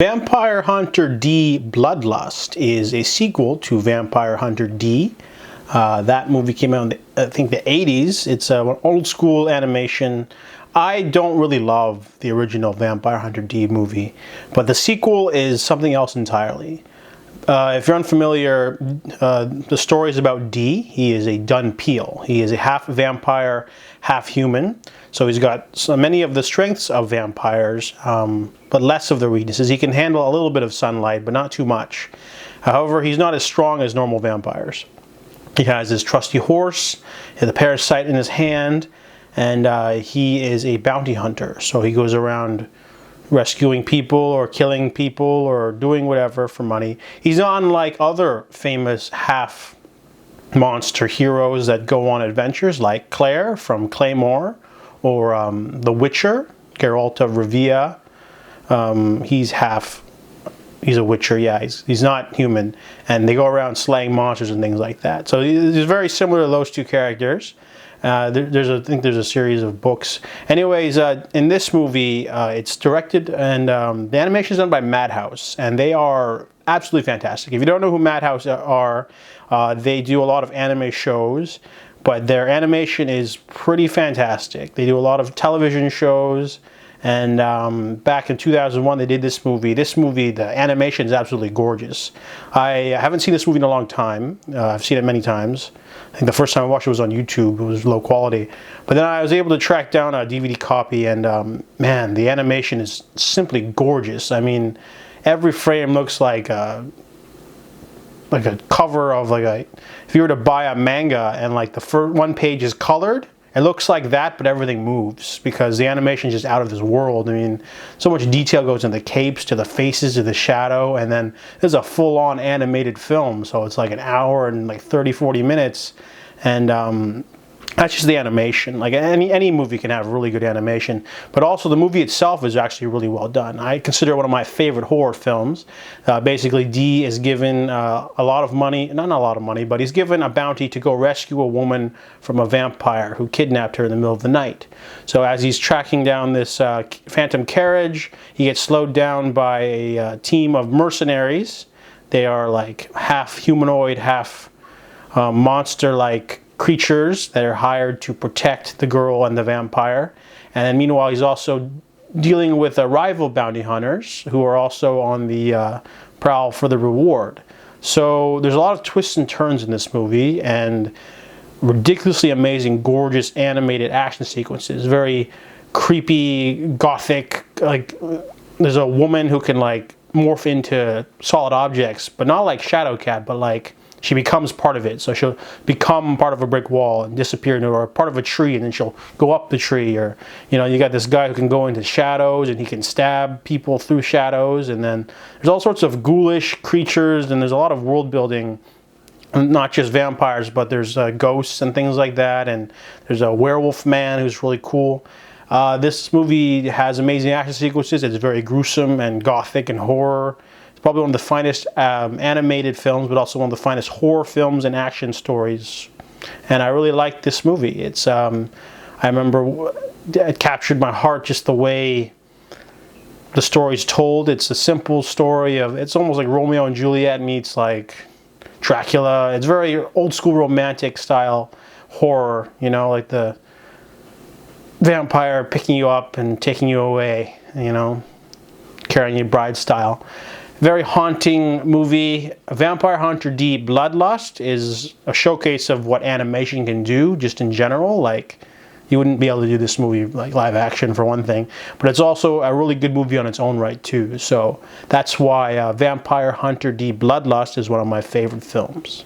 Vampire Hunter D Bloodlust is a sequel to Vampire Hunter D. That movie came out in, I think, the 80s. It's an old school animation. I don't really love the original Vampire Hunter D movie, but the sequel is something else entirely. If you're unfamiliar, the story is about D. He is a dun peel. He is a half vampire, half human. So he's got so many of the strengths of vampires, but less of the weaknesses. He can handle a little bit of sunlight, but not too much. However, he's not as strong as normal vampires. He has his trusty horse, the parasite in his hand, and he is a bounty hunter. So he goes around rescuing people or killing people or doing whatever for money. He's not unlike other famous half monster heroes that go on adventures like Claire from Claymore or The Witcher, Geralt of Rivia. He's a witcher, yeah, he's not human, and they go around slaying monsters and things like that. So he's very similar to those two characters. I think there's a series of books. Anyways, in this movie, it's directed and the animation is done by Madhouse, and they are absolutely fantastic. If you don't know who Madhouse are, they do a lot of anime shows, but their animation is pretty fantastic. They do a lot of television shows, and back in 2001 they did this movie. This movie, the animation is absolutely gorgeous. I haven't seen this movie in a long time. I've seen it many times. I think the first time I watched it was on YouTube. It was low quality. But then I was able to track down a DVD copy, and man, the animation is simply gorgeous. I mean, every frame looks like a cover of if you were to buy a manga and like the first one page is colored, it looks like that, but everything moves because the animation is just out of this world. I mean, so much detail goes into the capes, to the faces, to the shadow, and then there's a full-on animated film, so it's like an hour and like 30-40 minutes, and that's just the animation. Like any movie can have really good animation, but also the movie itself is actually really well done. I consider it one of my favorite horror films. Basically, D is given a lot of money, not a lot of money, but he's given a bounty to go rescue a woman from a vampire who kidnapped her in the middle of the night. So as he's tracking down this phantom carriage, he gets slowed down by a team of mercenaries. They are like half humanoid, half monster-like creatures that are hired to protect the girl and the vampire. And then meanwhile, he's also dealing with rival bounty hunters who are also on the prowl for the reward. So there's a lot of twists and turns in this movie, and ridiculously amazing, gorgeous animated action sequences. Very creepy, gothic. Like there's a woman who can like morph into solid objects, but not like Shadowcat, but like she becomes part of it. So she'll become part of a brick wall and disappear into, or part of a tree, and then she'll go up the tree. Or, you know, you got this guy who can go into shadows and he can stab people through shadows. And then there's all sorts of ghoulish creatures, and there's a lot of world building. Not just vampires, but there's ghosts and things like that. And there's a werewolf man who's really cool. This movie has amazing action sequences. It's very gruesome and gothic and horror. It's probably one of the finest animated films, but also one of the finest horror films and action stories. And I really liked this movie. It's I remember it captured my heart, just the way the story's told. It's a simple story of, it's almost like Romeo and Juliet meets like Dracula. It's very old school romantic style horror, you know, like the vampire picking you up and taking you away, you know, carrying you bride style. Very haunting movie. Vampire Hunter D Bloodlust is a showcase of what animation can do just in general. Like, you wouldn't be able to do this movie like live action for one thing, but it's also a really good movie on its own right too. So that's why Vampire Hunter D Bloodlust is one of my favorite films.